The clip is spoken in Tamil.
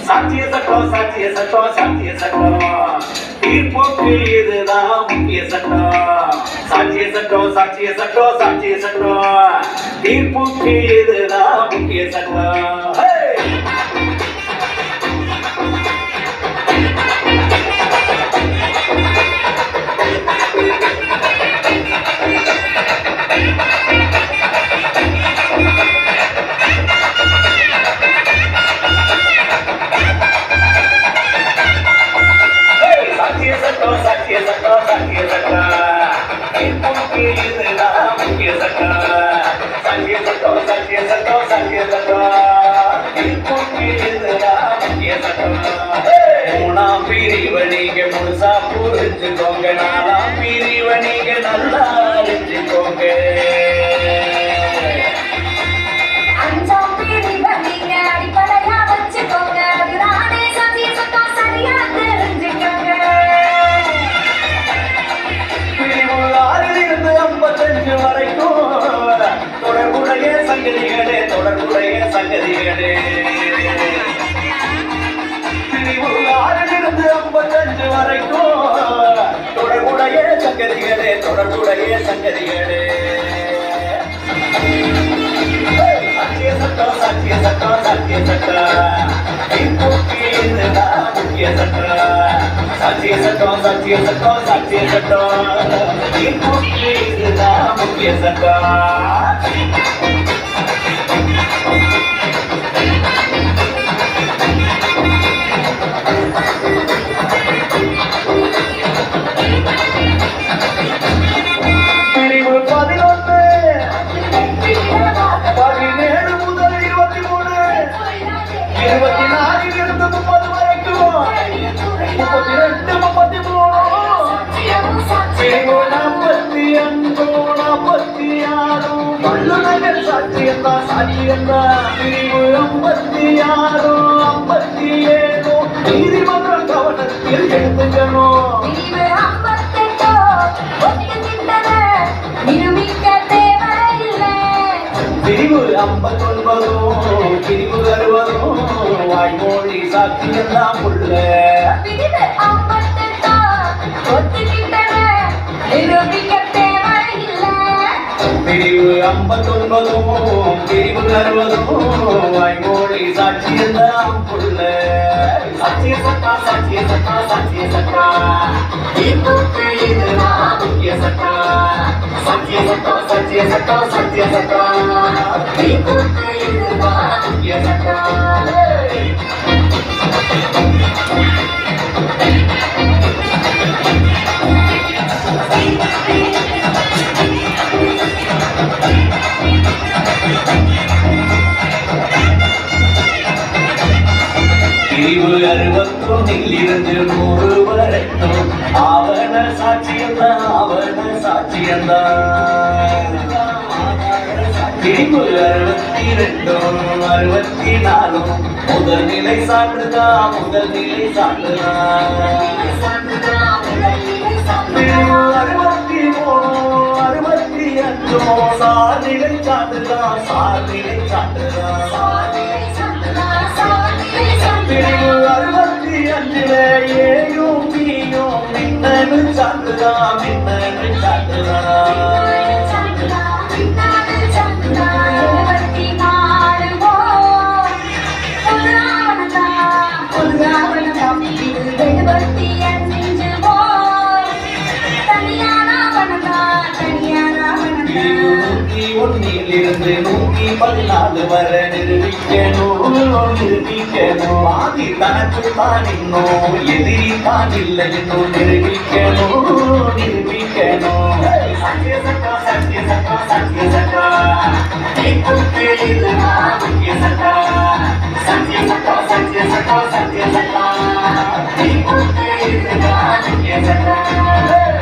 சாட்சிய சட்டம் சாட்சிய சட்டம் சாட்சிய சட்டம் தீர்ப்புக்கு இதுதான் முக்கிய சட்டம் சாட்சிய சட்டம் சாட்சிய சட்டம் சாட்சிய சட்டம் தீர்ப்புக்கு இதுதான் முக்கிய சட்டம் மூணாம் பிரிவை நீங்க முழுசா புரிஞ்சுக்கோங்க நாலாம் பிரிவை நீங்க நல்லா அறிஞ்சுக்கோங்க வரைக்கும் தொடர்புடைய சங்கதிகளே தொடர்புடைய சங்கதிகளே பிரிவு 6லிருந்து 55 வரைக்கும் தொடர்புடைய சங்கதிகளே தொடர்புடைய சங்கதிகளே சாட்சிய சட்டம் சாட்சிய சட்டம் சாட்சிய சட்டம் முக்கிய சட்டம் சாட்சிய சட்டம் சாட்சிய சட்டம் சாட்சிய சட்டம் முக்கிய சட்டம் பிரிவு 11 17 முதல் 23 24 இருந்து 30 வரைக்கும் 32 33 பிரிவு 45 46 வல்லுநர்கள் சாட்சியந்தான் சாட்சியந்தான் பிரிவு 56 57 நீதிமன்றம் கவனத்தில் எடுத்துக்கணும் பிரிவு 59 பிரிவு 60 வாய்மொழி சாட்சியந்தான் உள்ள பிரிவு 59 பிரிவு 60 வாய்மொழி சாட்சியந்தான் உள்ள சாட்சிய சட்டம் சாட்சிய சட்டம் சாட்சிய சட்டம் தீர்ப்புக்கு இதுதான் முக்கிய சட்டம் சாட்சிய சட்டம் சாட்சிய சட்டம் சாட்சிய சட்டம் தீர்ப்புக்கு இதுதான் முக்கிய சட்டம் பிரிவு 61 இருந்து 100 வரைக்கும் ஆவண சாட்சியந்தான் ஆவண சாட்சியந்தான் பிரிவு 62 64 முதல்நிலை சான்றுதான் முதல்நிலை சான்றுதான் பிரிவு 63 65 சார்நிலை சான்றுதான் சார்நிலை சான்றுதான் பிரிவு 65 ஏயும் பியும் மின்னணு சான்றுதான் மின்னணு சான்றுதான் இருந்து 114 வரை நிரூபிக்கணும் நிரூபிக்கணும் ஆதி தனக்கு தான் இன்னும் எதிரி தான் இல்லை இன்னும் நிரூபிக்கணும் நிரூபிக்கணும் சாட்சிய சட்டம் சாட்சிய சட்டம் சாட்சிய சட்டம் தீர்ப்புக்கு இதுதான் முக்கிய சட்டம் சாட்சிய சட்டம் சாட்சிய சட்டம் சாட்சிய சட்டம் தீர்ப்புக்கு இதுதான் முக்கிய சட்டம்